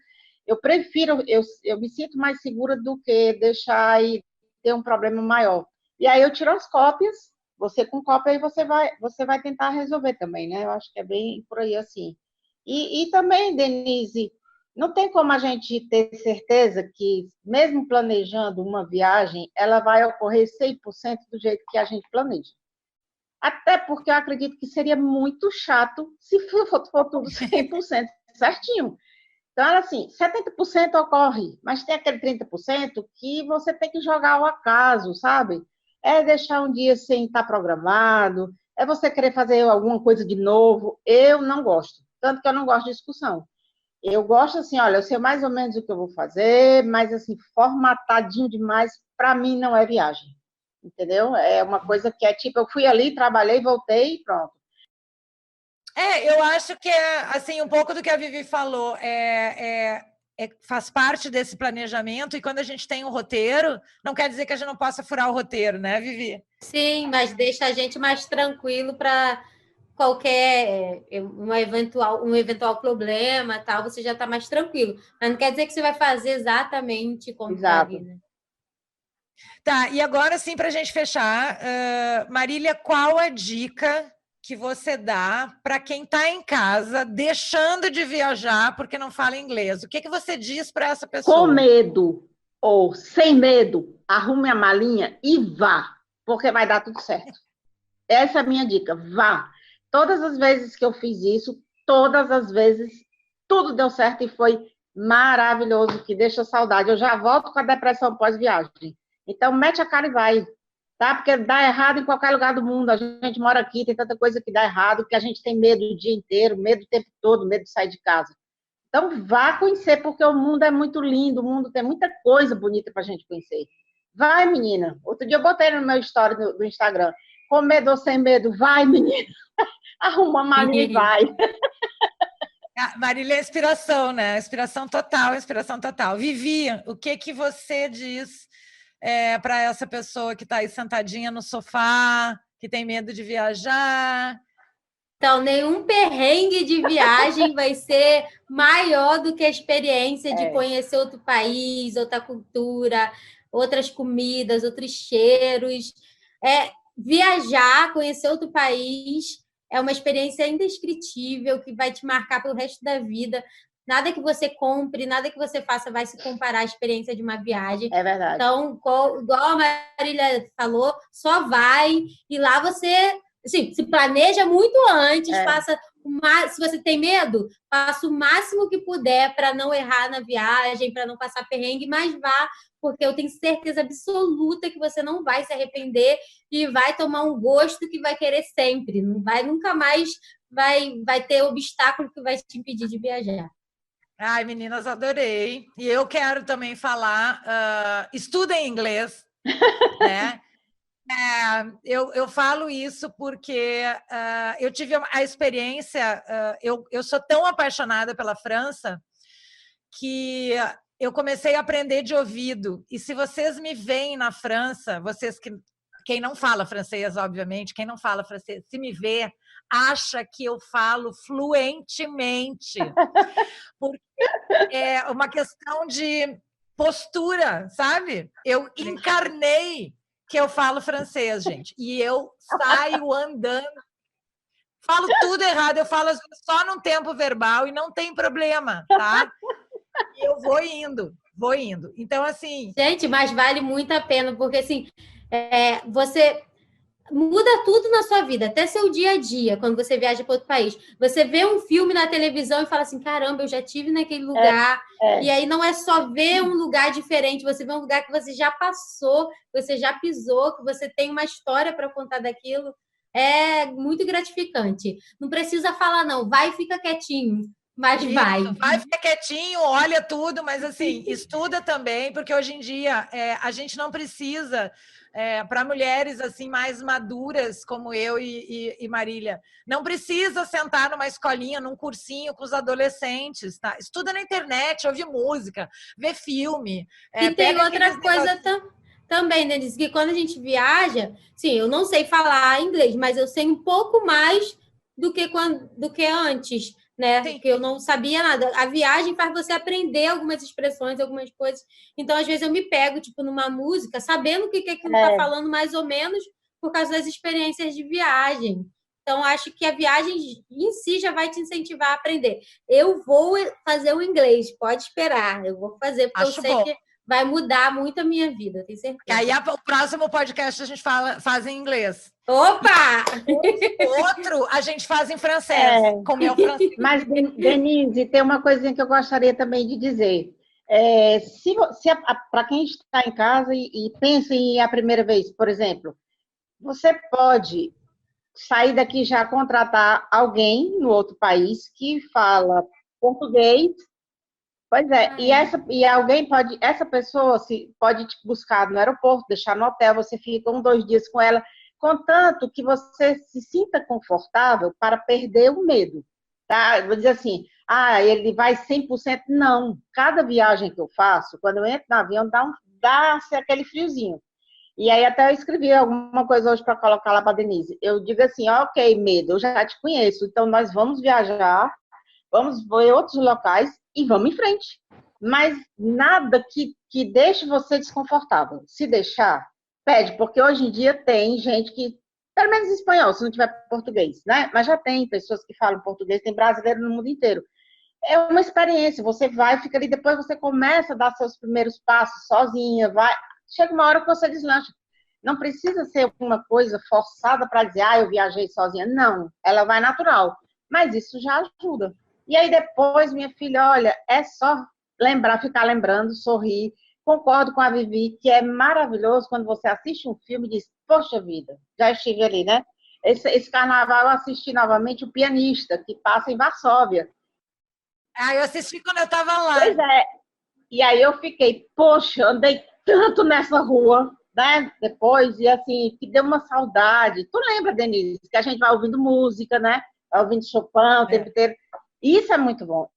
Eu prefiro, eu me sinto mais segura do que deixar aí ter um problema maior. E aí eu tiro as cópias, você com cópia aí você vai tentar resolver também, né? Eu acho que é bem por aí assim. E também, Denise, Não tem como a gente ter certeza que, mesmo planejando uma viagem, ela vai ocorrer 100% do jeito que a gente planeja. Até porque eu acredito que seria muito chato se for tudo 100% certinho. Então, assim, 70% ocorre, mas tem aquele 30% que você tem que jogar ao acaso, sabe? É deixar um dia sem estar programado, é você querer fazer alguma coisa de novo. Eu não gosto, tanto que eu não gosto de discussão. Eu gosto assim, olha, eu sei mais ou menos o que eu vou fazer, mas assim, formatadinho demais, para mim não é viagem, entendeu? É uma coisa que é tipo, eu fui ali, trabalhei, voltei e pronto. Eu acho que é assim, um pouco do que a Vivi falou, faz parte desse planejamento, e quando a gente tem um roteiro, não quer dizer que a gente não possa furar o roteiro, né, Vivi? Sim, mas deixa a gente mais tranquilo para qualquer um eventual problema, tal, você já está mais tranquilo. Mas não quer dizer que você vai fazer exatamente como está ali, né? Tá, e agora sim, para a gente fechar, Marília, qual a dica que você dá para quem está em casa, deixando de viajar porque não fala inglês? O que você diz para essa pessoa? Com medo ou sem medo, arrume a malinha e vá, porque vai dar tudo certo. Essa é a minha dica, vá. Todas as vezes que eu fiz isso, todas as vezes, tudo deu certo e foi maravilhoso, que deixa saudade. Eu já volto com a depressão pós-viagem. Então, mete a cara e vai, tá? Porque dá errado em qualquer lugar do mundo. A gente mora aqui, tem tanta coisa que dá errado, que a gente tem medo o dia inteiro, medo o tempo todo, medo de sair de casa. Então, vá conhecer, porque o mundo é muito lindo, o mundo tem muita coisa bonita para a gente conhecer. Vai, menina. Outro dia eu botei no meu story do Instagram. Com medo ou sem medo, vai, menina. Arruma a malinha e vai. Marília é inspiração, né? Inspiração total, inspiração total. Vivi, o que você diz para essa pessoa que está aí sentadinha no sofá, que tem medo de viajar? Então, nenhum perrengue de viagem vai ser maior do que a experiência de conhecer outro país, outra cultura, outras comidas, outros cheiros. Viajar, conhecer outro país é uma experiência indescritível que vai te marcar pelo resto da vida. Nada que você compre, nada que você faça vai se comparar à experiência de uma viagem. É verdade. Então, igual a Marília falou, só vai e lá você... Assim, se planeja muito antes, se você tem medo, faça o máximo que puder para não errar na viagem, para não passar perrengue, mas vá, porque eu tenho certeza absoluta que você não vai se arrepender e vai tomar um gosto que vai querer sempre. Não vai, nunca mais vai ter obstáculo que vai te impedir de viajar. Ai, meninas, adorei. E eu quero também falar, estudem inglês, né? Eu falo isso porque eu tive a experiência, eu sou tão apaixonada pela França que eu comecei a aprender de ouvido. E se vocês me veem na França, quem não fala francês, obviamente, quem não fala francês, se me vê, acha que eu falo fluentemente. Porque é uma questão de postura, sabe? Eu encarnei que eu falo francês, gente. E eu saio andando. Falo tudo errado, eu falo só num tempo verbal e não tem problema, tá? E eu vou indo. Então, assim... Gente, mas vale muito a pena, porque, assim, você... muda tudo na sua vida, até seu dia a dia, quando você viaja para outro país. Você vê um filme na televisão e fala assim, caramba, eu já estive naquele lugar. E aí não é só ver um lugar diferente, você vê um lugar que você já passou, que você já pisou, que você tem uma história para contar daquilo. É muito gratificante. Não precisa falar, não. Vai e fica quietinho. Mas vai. Vai ficar quietinho, olha tudo, mas assim, estuda também, porque hoje em dia a gente não precisa... para mulheres assim mais maduras como eu e Marília, não precisa sentar numa escolinha, num cursinho com os adolescentes, tá? Estuda na internet, ouve música, vê filme. E tem outra coisa também, Denise, que quando a gente viaja, sim, eu não sei falar inglês, mas eu sei um pouco mais do que antes, né? Sim. Porque eu não sabia nada. A viagem faz você aprender algumas expressões, algumas coisas. Então, às vezes, eu me pego, tipo, numa música, sabendo o que aquilo está falando mais ou menos por causa das experiências de viagem. Então, acho que a viagem em si já vai te incentivar a aprender. Eu vou fazer o inglês, pode esperar. Eu vou fazer, porque Acho eu sei bom. que vai mudar muito a minha vida, tenho certeza. E aí, o próximo podcast a gente faz em inglês. Opa! O outro a gente faz em francês, com o meu francês. Mas, Denise, tem uma coisinha que eu gostaria também de dizer. Para quem está em casa e pensa em ir a primeira vez, por exemplo, você pode sair daqui já contratar alguém no outro país que fala português. Pois é, essa pessoa pode te buscar no aeroporto, deixar no hotel, você fica 2 dias com ela, contanto que você se sinta confortável para perder o medo, tá? Vou dizer assim, ele vai 100%? Não. Cada viagem que eu faço, quando eu entro no avião, dá aquele friozinho. E aí até eu escrevi alguma coisa hoje para colocar lá para a Denise. Eu digo assim, ok, medo, eu já te conheço, então nós vamos viajar, vamos ver outros locais e vamos em frente. Mas nada que deixe você desconfortável. Se deixar, pede, porque hoje em dia tem gente que, pelo menos espanhol, se não tiver português, né? Mas já tem pessoas que falam português, tem brasileiro no mundo inteiro. É uma experiência, você vai, fica ali, depois você começa a dar seus primeiros passos sozinha, chega uma hora que você deslancha. Não precisa ser uma coisa forçada para dizer, eu viajei sozinha. Não, ela vai natural. Mas isso já ajuda. E aí depois, minha filha, olha, é só ficar lembrando, sorrir. Concordo com a Vivi, que é maravilhoso quando você assiste um filme e diz, poxa vida, já estive ali, né? Esse carnaval eu assisti novamente O Pianista, que passa em Varsóvia. Eu assisti quando eu estava lá. Pois é. E aí eu fiquei, poxa, andei tanto nessa rua, né? Depois, e assim, que deu uma saudade. Tu lembra, Denise, que a gente vai ouvindo música, né? Vai ouvindo Chopin o tempo inteiro. Isso é muito bom.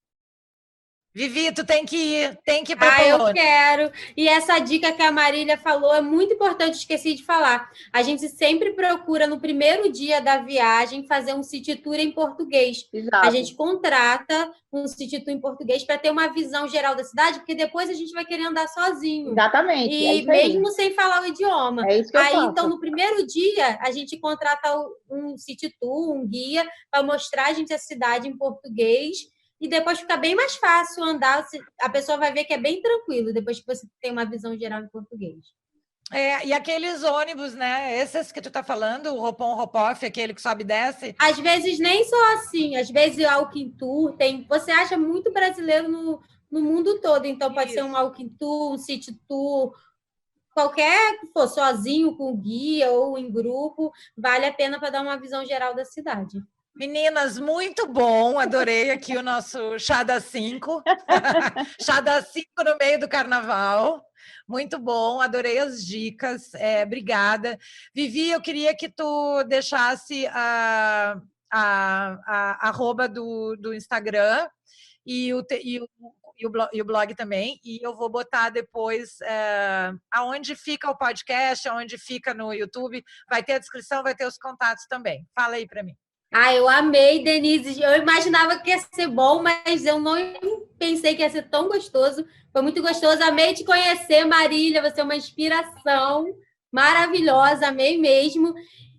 Vivi, tu tem que ir para Polônia. Eu quero. E essa dica que a Marília falou é muito importante, esqueci de falar. A gente sempre procura, no primeiro dia da viagem, fazer um city tour em português. Exato. A gente contrata um city tour em português para ter uma visão geral da cidade, porque depois a gente vai querer andar sozinho. Exatamente. E mesmo sem falar o idioma. É isso que eu faço. Então, no primeiro dia, a gente contrata um city tour, um guia, para mostrar a gente a cidade em português. E depois fica bem mais fácil andar, a pessoa vai ver que é bem tranquilo, depois que você tem uma visão geral em português. E aqueles ônibus, né? Esses que tu tá falando, o Hopon Hopoff, aquele que sobe e desce. Às vezes nem só assim, às vezes o Walking Tour você acha muito brasileiro no mundo todo, então pode ser um Walking Tour, um City Tour, qualquer que for, sozinho, com guia ou em grupo, vale a pena para dar uma visão geral da cidade. Meninas, muito bom. Adorei aqui o nosso chá das 5. Chá das 5 no meio do carnaval. Muito bom, adorei as dicas. Obrigada. Vivi, eu queria que tu deixasse a arroba do Instagram e o blog também. E eu vou botar depois aonde fica o podcast, aonde fica no YouTube. Vai ter a descrição, vai ter os contatos também. Fala aí para mim. Eu amei, Denise. Eu imaginava que ia ser bom, mas eu não pensei que ia ser tão gostoso. Foi muito gostoso. Amei te conhecer, Marília. Você é uma inspiração maravilhosa. Amei mesmo.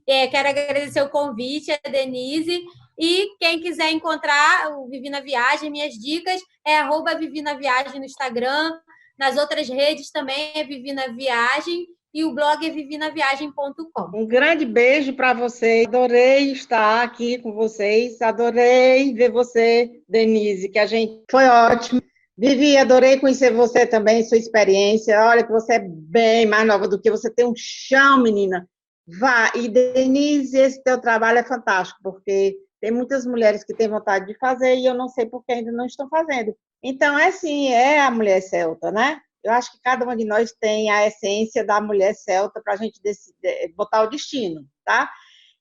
Quero agradecer o convite, a Denise. E quem quiser encontrar o Vivi na Viagem, minhas dicas é @Vivi na Viagem no Instagram. Nas outras redes também é Vivi na Viagem. E o blog é vivinaviagem.com. Um grande beijo para vocês. Adorei estar aqui com vocês. Adorei ver você, Denise, que a gente foi ótimo. Vivi, adorei conhecer você também, sua experiência. Olha que você é bem mais nova do que você tem um chão, menina. Vá. E, Denise, esse teu trabalho é fantástico, porque tem muitas mulheres que têm vontade de fazer e eu não sei por que ainda não estão fazendo. Então, é a mulher celta, né? Eu acho que cada uma de nós tem a essência da mulher celta para a gente botar o destino, tá?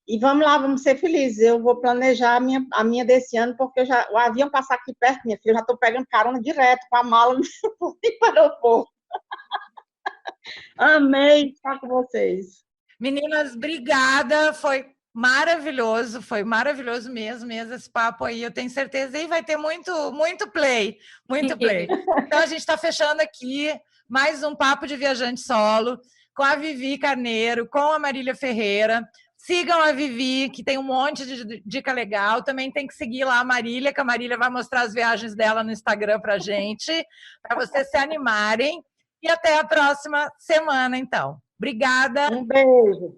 E vamos lá, vamos ser felizes. Eu vou planejar a minha desse ano, porque o avião passar aqui perto, minha filha, eu já estou pegando carona direto com a mala para o aeroporto. Amei estar com vocês. Meninas, obrigada. Foi maravilhoso mesmo esse papo aí, eu tenho certeza, e vai ter muito play. Então a gente está fechando aqui mais um Papo de Viajante Solo com a Vivi Carneiro, com a Marília Ferreira, Sigam a Vivi, que tem um monte de dica legal. Também tem que seguir lá a Marília, que a Marília vai mostrar as viagens dela no Instagram pra gente, para vocês se animarem. E até a próxima semana, então. Obrigada. Um beijo.